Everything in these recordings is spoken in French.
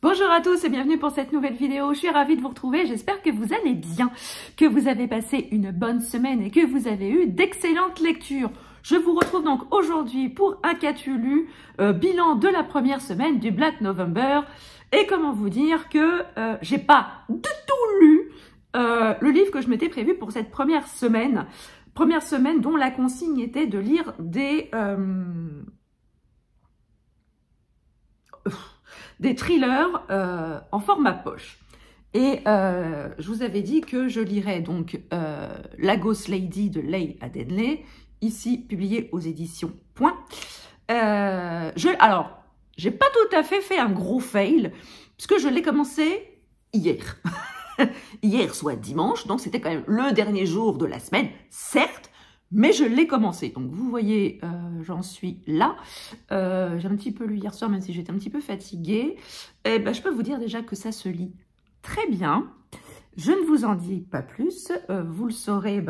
Bonjour à tous et bienvenue pour cette nouvelle vidéo. Je suis ravie de vous retrouver. J'espère que vous allez bien, que vous avez passé une bonne semaine et que vous avez eu d'excellentes lectures. Je vous retrouve donc aujourd'hui pour un qu'as-tu lu, bilan de la première semaine du Black November. Et comment vous dire que j'ai pas du tout lu le livre que je m'étais prévu pour cette première semaine. Première semaine dont la consigne était de lire des thrillers en format poche. Et je vous avais dit que je lirais donc La Ghost Lady de Leigh Addenley, ici publié aux éditions Point. Alors, j'ai pas tout à fait un gros fail, puisque je l'ai commencé hier. Hier, soit dimanche, donc c'était quand même le dernier jour de la semaine, certes, mais je l'ai commencé. Donc vous voyez, j'en suis là. J'ai un petit peu lu hier soir, même si j'étais un petit peu fatiguée. Et ben, je peux vous dire déjà que ça se lit très bien. Je ne vous en dis pas plus. Vous le saurez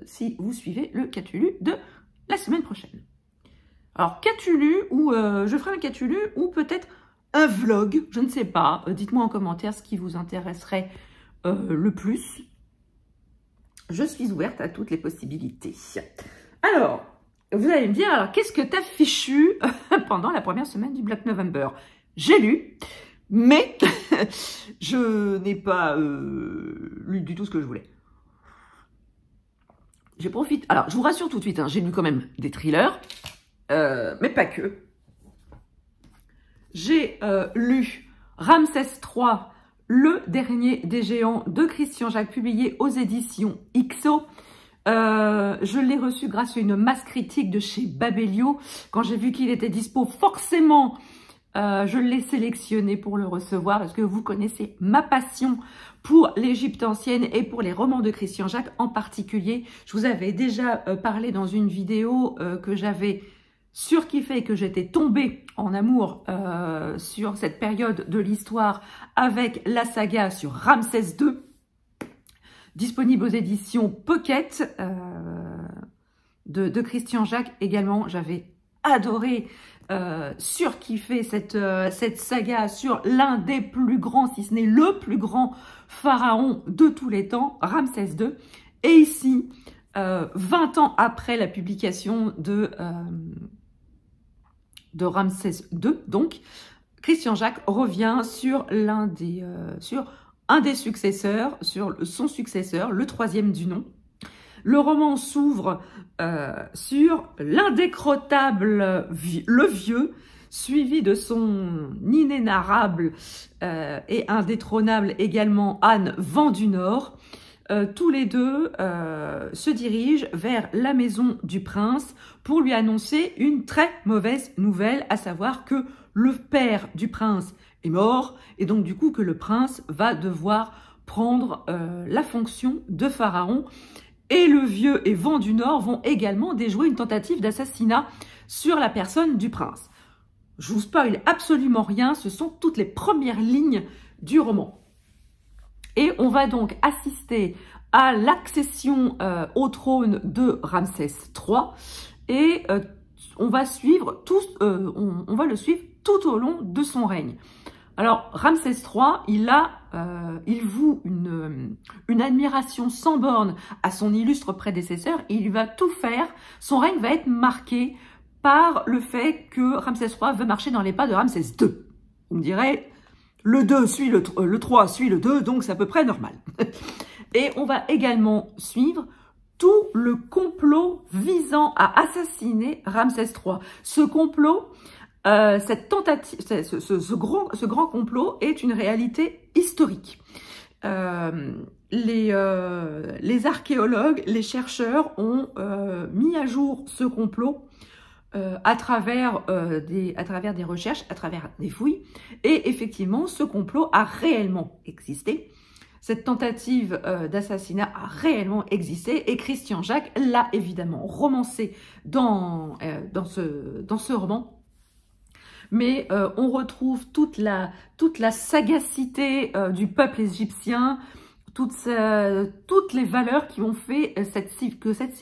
si vous suivez le qu'as-tu lu de la semaine prochaine. Alors, qu'as-tu lu, ou je ferai un qu'as-tu lu, ou peut-être un vlog, je ne sais pas. Dites-moi en commentaire ce qui vous intéresserait le plus. Je suis ouverte à toutes les possibilités. Alors, vous allez me dire, alors qu'est-ce que t'as fichu pendant la première semaine du Black November? J'ai lu, mais je n'ai pas lu du tout ce que je voulais. J'ai profité. Alors, je vous rassure tout de suite, hein, j'ai lu quand même des thrillers, mais pas que. J'ai lu Ramsès III, le dernier des géants de Christian Jacques, publié aux éditions XO. Je l'ai reçu grâce à une masse critique de chez Babelio. Quand j'ai vu qu'il était dispo, forcément, je l'ai sélectionné pour le recevoir parce que vous connaissez ma passion pour l'Égypte ancienne et pour les romans de Christian Jacques en particulier. Je vous avais déjà parlé dans une vidéo que j'avais surkiffé et que j'étais tombée en amour sur cette période de l'histoire avec la saga sur Ramsès II, disponible aux éditions Pocket de Christian Jacques également. J'avais adoré, surkiffé cette saga sur l'un des plus grands, si ce n'est le plus grand pharaon de tous les temps, Ramsès II. Et ici, 20 ans après la publication de Ramsès II, donc, Christian Jacques revient sur un des successeurs, sur son successeur, le troisième du nom. Le roman s'ouvre sur l'indécrottable le Vieux, suivi de son inénarrable et indétrônable également Anne Vent du Nord. Tous les deux se dirigent vers la maison du prince pour lui annoncer une très mauvaise nouvelle, à savoir que le père du prince est mort et donc du coup que le prince va devoir prendre la fonction de pharaon. Et le Vieux et Vent du Nord vont également déjouer une tentative d'assassinat sur la personne du prince. Je vous spoil absolument rien, ce sont toutes les premières lignes du roman. Et on va donc assister à l'accession au trône de Ramsès III et on va le suivre tout au long de son règne. Alors Ramsès III, il voue une admiration sans borne à son illustre prédécesseur. Il va tout faire, son règne va être marqué par le fait que Ramsès III veut marcher dans les pas de Ramsès II. Vous me direz, le 2 suit le 3 suit le 2, donc c'est à peu près normal. Et on va également suivre tout le complot visant à assassiner Ramsès III. Ce complot, cette tentative, ce grand complot est une réalité historique. Les archéologues, les chercheurs ont mis à jour ce complot à travers des recherches, à travers des fouilles. Et effectivement, ce complot a réellement existé. Cette tentative d'assassinat a réellement existé et Christian Jacques l'a évidemment romancé dans ce roman. Mais on retrouve toute la sagacité du peuple égyptien, toutes les valeurs qui ont fait que cette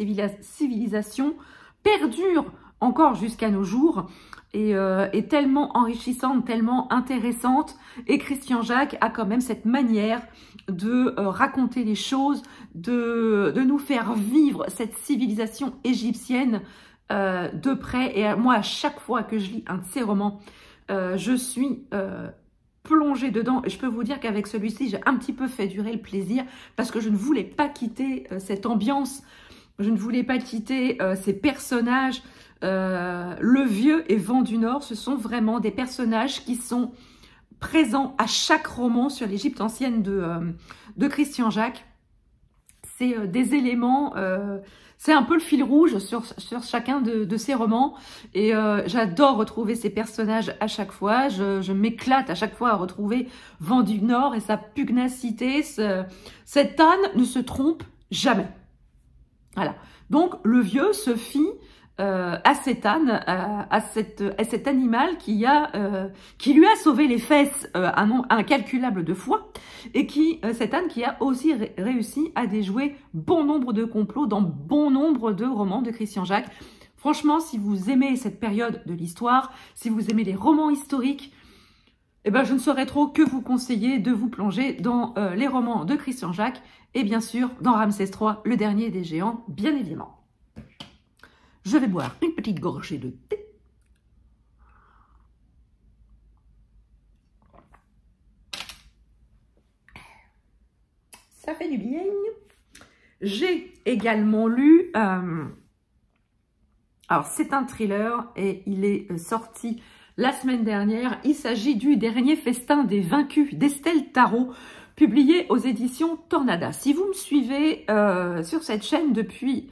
civilisation perdure encore jusqu'à nos jours, et est tellement enrichissante, tellement intéressante. Et Christian Jacques a quand même cette manière de raconter les choses, de nous faire vivre cette civilisation égyptienne de près. Et moi, à chaque fois que je lis un de ses romans, je suis plongée dedans. Et je peux vous dire qu'avec celui-ci, j'ai un petit peu fait durer le plaisir parce que je ne voulais pas quitter cette ambiance. Je ne voulais pas quitter ces personnages. Le Vieux et Vent du Nord, ce sont vraiment des personnages qui sont présents à chaque roman sur l'Égypte ancienne de Christian Jacques. C'est des éléments, c'est un peu le fil rouge sur chacun de ces romans. Et j'adore retrouver ces personnages à chaque fois. Je m'éclate à chaque fois à retrouver Vent du Nord et sa pugnacité. Cet âne ne se trompe jamais. Voilà. Donc, le Vieux se fie à cet âne, à cet animal qui lui a sauvé les fesses un nombre incalculable de fois, et cet âne qui a aussi réussi à déjouer bon nombre de complots dans bon nombre de romans de Christian Jacques. Franchement, si vous aimez cette période de l'histoire, si vous aimez les romans historiques, eh ben, je ne saurais trop que vous conseiller de vous plonger dans les romans de Christian Jacques, et bien sûr dans Ramsès III, le dernier des géants, bien évidemment. Je vais boire une petite gorgée de thé. Ça fait du bien. J'ai également lu... alors, c'est un thriller et il est sorti la semaine dernière. Il s'agit du Dernier festin des vaincus d'Estelle Tarot, publié aux éditions Tornada. Si vous me suivez sur cette chaîne depuis...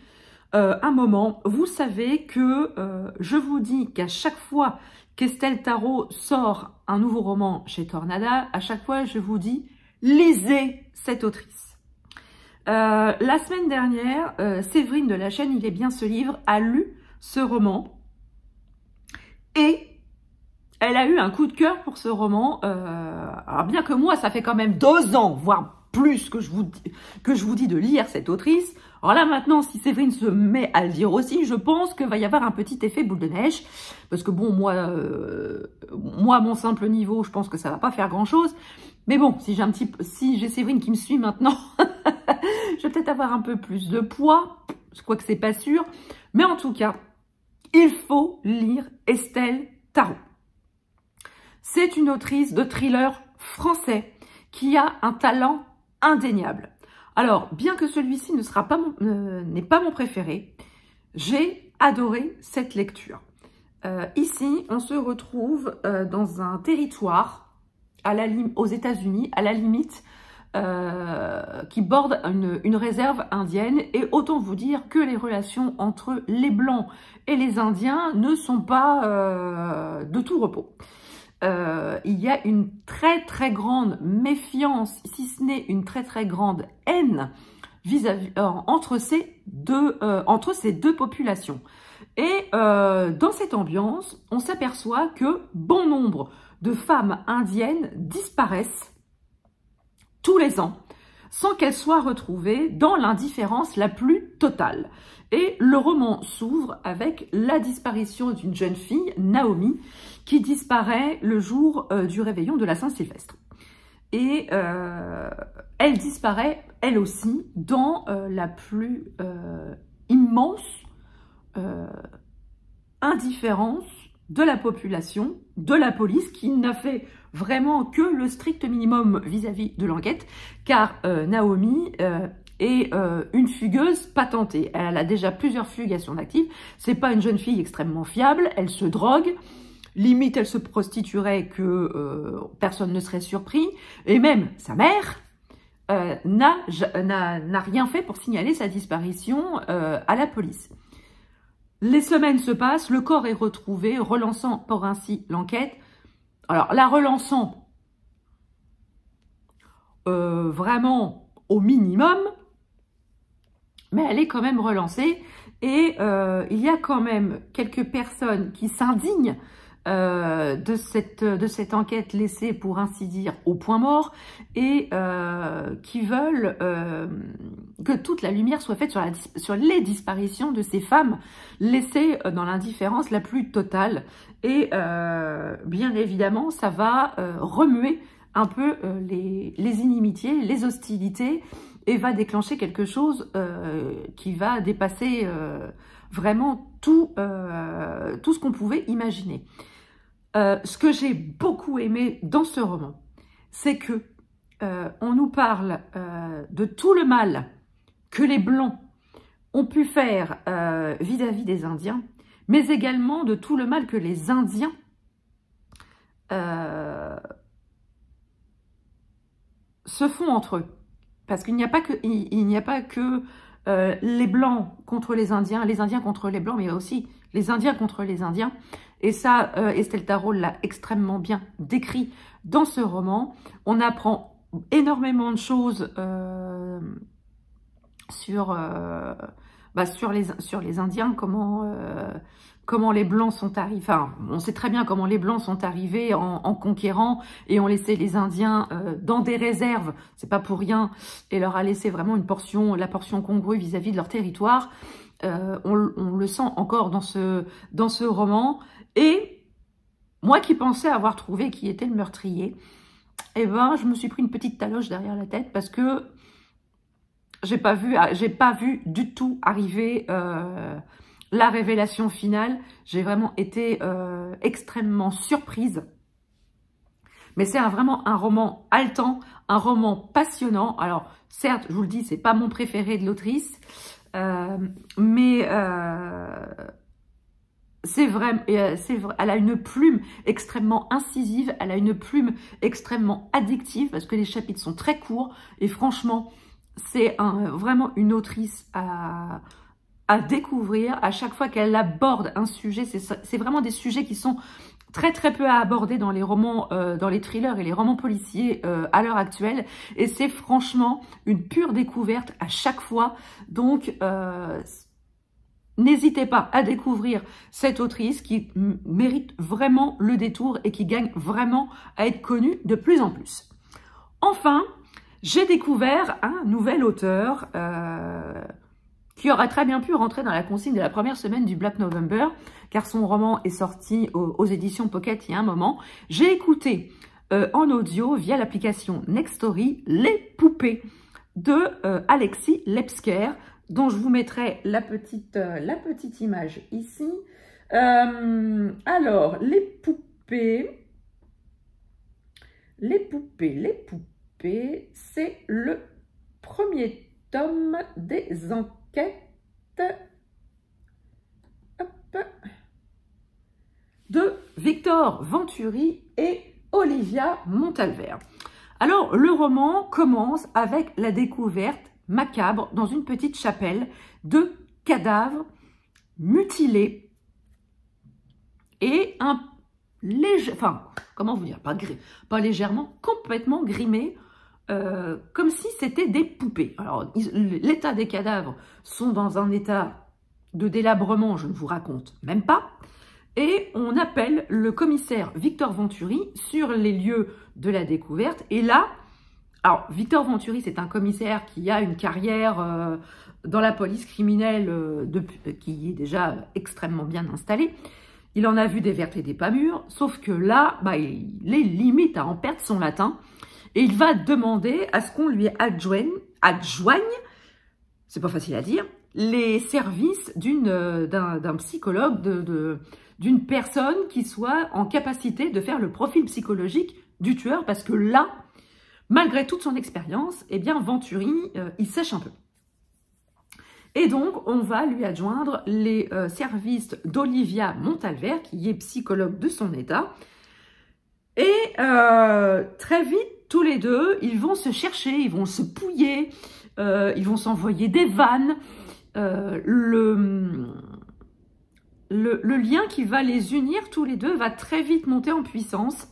un moment, vous savez que je vous dis qu'à chaque fois qu'Estelle Tarot sort un nouveau roman chez Tornada, à chaque fois je vous dis, lisez cette autrice. La semaine dernière, Séverine de la chaîne Il est bien ce livre a lu ce roman et elle a eu un coup de cœur pour ce roman. Alors bien que moi, ça fait quand même 2 ans, voire plus que je vous dis de lire cette autrice. Alors là, maintenant, si Séverine se met à le dire aussi, je pense qu'il va y avoir un petit effet boule de neige. Parce que bon, moi, à mon simple niveau, je pense que ça va pas faire grand-chose. Mais bon, si j'ai Séverine qui me suit maintenant, je vais peut-être avoir un peu plus de poids. Quoique c'est pas sûr. Mais en tout cas, il faut lire Estelle Tarot. C'est une autrice de thriller français qui a un talent indéniable. Alors, bien que celui-ci n'est pas mon préféré, j'ai adoré cette lecture. Ici, on se retrouve dans un territoire aux États-Unis, à la limite, qui borde une réserve indienne. Et autant vous dire que les relations entre les Blancs et les Indiens ne sont pas de tout repos. Il y a une très très grande méfiance, si ce n'est une très très grande haine entre ces deux populations. Et dans cette ambiance, on s'aperçoit que bon nombre de femmes indiennes disparaissent tous les ans sans qu'elles soient retrouvées dans l'indifférence la plus totale. Et le roman s'ouvre avec la disparition d'une jeune fille, Naomi, qui disparaît le jour du réveillon de la Saint-Sylvestre. Et elle disparaît, elle aussi, dans la plus immense indifférence de la population, de la police, qui n'a fait vraiment que le strict minimum vis-à-vis de l'enquête, car Naomi est une fugueuse patentée. Elle a déjà plusieurs fugues à son actif. C'est pas une jeune fille extrêmement fiable, elle se drogue, limite elle se prostituerait que personne ne serait surpris, et même sa mère n'a rien fait pour signaler sa disparition à la police. Les semaines se passent, le corps est retrouvé, relançant pour ainsi l'enquête. Alors, la relançant vraiment au minimum, mais elle est quand même relancée. Et il y a quand même quelques personnes qui s'indignent de cette enquête laissée, pour ainsi dire, au point mort, et qui veulent que toute la lumière soit faite sur les disparitions de ces femmes laissées dans l'indifférence la plus totale. Et bien évidemment, ça va remuer un peu les inimitiés, les hostilités, et va déclencher quelque chose qui va dépasser vraiment tout ce qu'on pouvait imaginer. Ce que j'ai beaucoup aimé dans ce roman, c'est que on nous parle de tout le mal que les Blancs ont pu faire vis-à-vis des Indiens, mais également de tout le mal que les Indiens se font entre eux. Parce qu'il n'y a pas que les Blancs contre les Indiens contre les Blancs, mais aussi les Indiens contre les Indiens. Et ça, Estelle Tarot l'a extrêmement bien décrit dans ce roman. On apprend énormément de choses sur les Indiens, comment les Blancs sont arrivés. Enfin, on sait très bien comment les Blancs sont arrivés en conquérant et ont laissé les Indiens dans des réserves, c'est pas pour rien, et leur a laissé vraiment la portion congrue vis-à-vis de leur territoire. On le sent encore dans ce roman. Et moi qui pensais avoir trouvé qui était le meurtrier, eh ben, je me suis pris une petite taloche derrière la tête parce que j'ai pas vu du tout arriver la révélation finale. J'ai vraiment été extrêmement surprise. Mais c'est vraiment un roman haletant, un roman passionnant. Alors, certes, je vous le dis, c'est pas mon préféré de l'autrice, mais c'est vrai, elle a une plume extrêmement incisive, elle a une plume extrêmement addictive parce que les chapitres sont très courts et franchement, c'est vraiment une autrice à découvrir. À chaque fois qu'elle aborde un sujet, c'est vraiment des sujets qui sont très très peu à aborder dans les romans, dans les thrillers et les romans policiers à l'heure actuelle. Et c'est franchement une pure découverte à chaque fois. Donc, n'hésitez pas à découvrir cette autrice qui mérite vraiment le détour et qui gagne vraiment à être connue de plus en plus. Enfin, j'ai découvert un nouvel auteur qui aurait très bien pu rentrer dans la consigne de la première semaine du Black November, car son roman est sorti aux éditions Pocket il y a un moment. J'ai écouté en audio via l'application Nextory Les Poupées de Alexis Lepsker, dont je vous mettrai la petite image ici. Alors, les poupées, c'est le premier tome des enquêtes de Victor Venturi et Olivia Montalver. Alors, le roman commence avec la découverte macabre dans une petite chapelle de cadavres mutilés et comment vous dire, pas légèrement, complètement grimés, comme si c'était des poupées. Alors, l'état des cadavres sont dans un état de délabrement, je ne vous raconte même pas. Et on appelle le commissaire Victor Venturi sur les lieux de la découverte. Et là, alors Victor Venturi, c'est un commissaire qui a une carrière dans la police criminelle qui est déjà extrêmement bien installée. Il en a vu des vertes et des pas mûres, sauf que là, il est limite à en perdre son latin. Et il va demander à ce qu'on lui adjoigne, c'est pas facile à dire, les services d'un psychologue, d'une personne qui soit en capacité de faire le profil psychologique du tueur, parce que là, malgré toute son expérience, eh bien, Venturi, il sèche un peu. Et donc, on va lui adjoindre les services d'Olivia Montalver, qui est psychologue de son état. Et très vite, tous les deux, ils vont se chercher, ils vont se pouiller, ils vont s'envoyer des vannes. Le lien qui va les unir tous les deux va très vite monter en puissance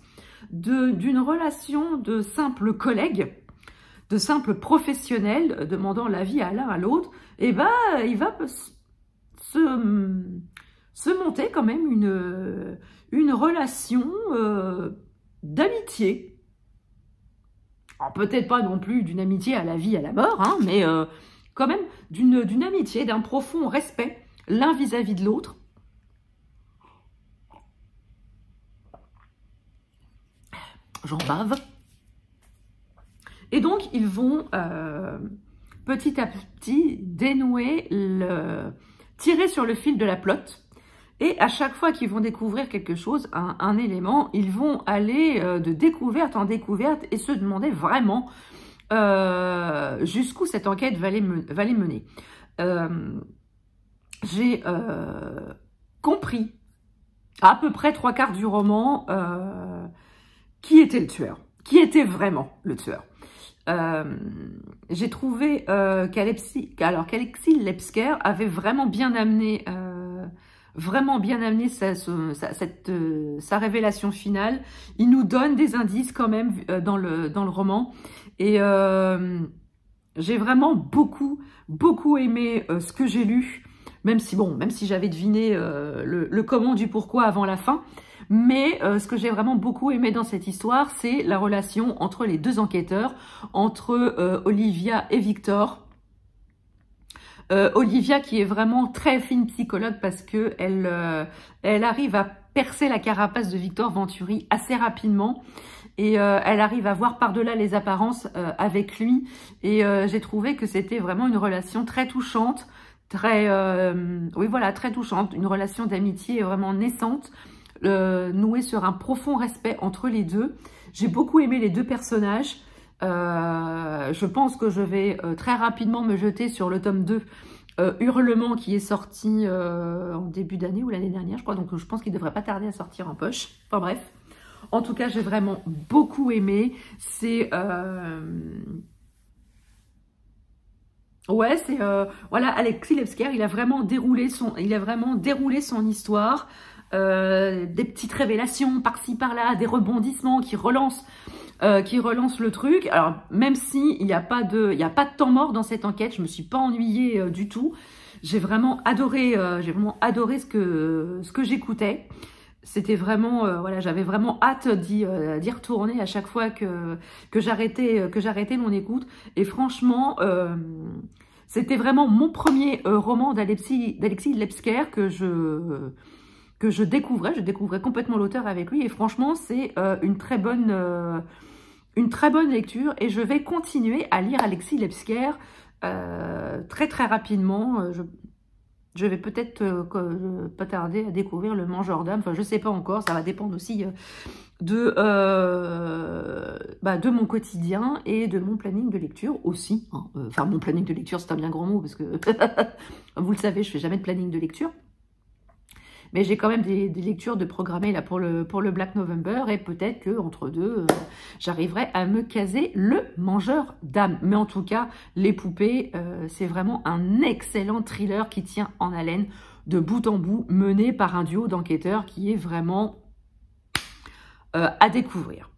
d'une relation de simples collègues, de simples professionnels demandant l'avis à l'un à l'autre. Et il va se se monter quand même une relation d'amitié. Alors peut-être pas non plus d'une amitié à la vie, à la mort, hein, mais quand même d'une amitié, d'un profond respect l'un vis-à-vis de l'autre. J'en bave. Et donc, ils vont petit à petit dénouer, tirer sur le fil de la plotte. Et à chaque fois qu'ils vont découvrir quelque chose, un élément, ils vont aller de découverte en découverte et se demander vraiment jusqu'où cette enquête va les mener. J'ai compris à peu près 3/4 du roman qui était le tueur, qui était vraiment le tueur. J'ai trouvé qu'Alexis Lebsker avait vraiment bien amené sa révélation finale. Il nous donne des indices quand même dans le roman. Et j'ai vraiment beaucoup aimé ce que j'ai lu, même si j'avais deviné le comment du pourquoi avant la fin. Mais ce que j'ai vraiment beaucoup aimé dans cette histoire, c'est la relation entre les deux enquêteurs, entre Olivia et Victor. Olivia qui est vraiment très fine psychologue parce que elle arrive à percer la carapace de Victor Venturi assez rapidement et elle arrive à voir par-delà les apparences avec lui et j'ai trouvé que c'était vraiment une relation très touchante, très touchante, une relation d'amitié vraiment naissante, nouée sur un profond respect entre les deux. J'ai beaucoup aimé les deux personnages. Je pense que je vais très rapidement me jeter sur le tome 2 Hurlement qui est sorti en début d'année ou l'année dernière je crois, donc je pense qu'il ne devrait pas tarder à sortir en poche. Enfin bref, en tout cas j'ai vraiment beaucoup aimé. C'est voilà, Alexis Lebsker, il a vraiment déroulé son histoire. Des petites révélations par-ci par-là, des rebondissements qui relancent le truc. Alors même si il n'y a pas de temps mort dans cette enquête, je me suis pas ennuyée du tout. J'ai vraiment adoré ce que j'écoutais. C'était vraiment voilà, j'avais vraiment hâte d'y retourner à chaque fois que j'arrêtais mon écoute. Et franchement, c'était vraiment mon premier roman d'Alexis Lebsker que je découvrais. Je découvrais complètement l'auteur avec lui et franchement, c'est une très bonne lecture et je vais continuer à lire Alexis Lebsker très rapidement. Je vais peut-être pas tarder à découvrir Le Mangeur d'âme. Enfin, je sais pas encore. Ça va dépendre aussi de mon quotidien et de mon planning de lecture aussi. Hein. Enfin, mon planning de lecture, c'est un bien grand mot parce que vous le savez, je fais jamais de planning de lecture. Mais j'ai quand même des lectures de programmer là pour le Black November et peut-être que entre deux, j'arriverai à me caser Le Mangeur d'âme. Mais en tout cas, Les Poupées, c'est vraiment un excellent thriller qui tient en haleine de bout en bout, mené par un duo d'enquêteurs qui est vraiment à découvrir.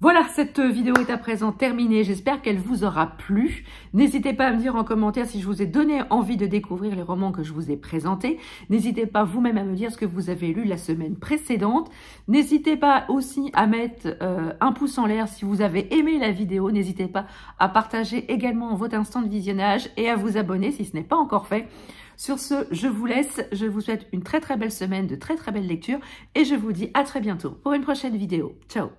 Voilà, cette vidéo est à présent terminée. J'espère qu'elle vous aura plu. N'hésitez pas à me dire en commentaire si je vous ai donné envie de découvrir les romans que je vous ai présentés. N'hésitez pas vous-même à me dire ce que vous avez lu la semaine précédente. N'hésitez pas aussi à mettre un pouce en l'air si vous avez aimé la vidéo. N'hésitez pas à partager également votre instant de visionnage et à vous abonner si ce n'est pas encore fait. Sur ce, je vous laisse. Je vous souhaite une très belle semaine, de très belles lectures et je vous dis à très bientôt pour une prochaine vidéo. Ciao!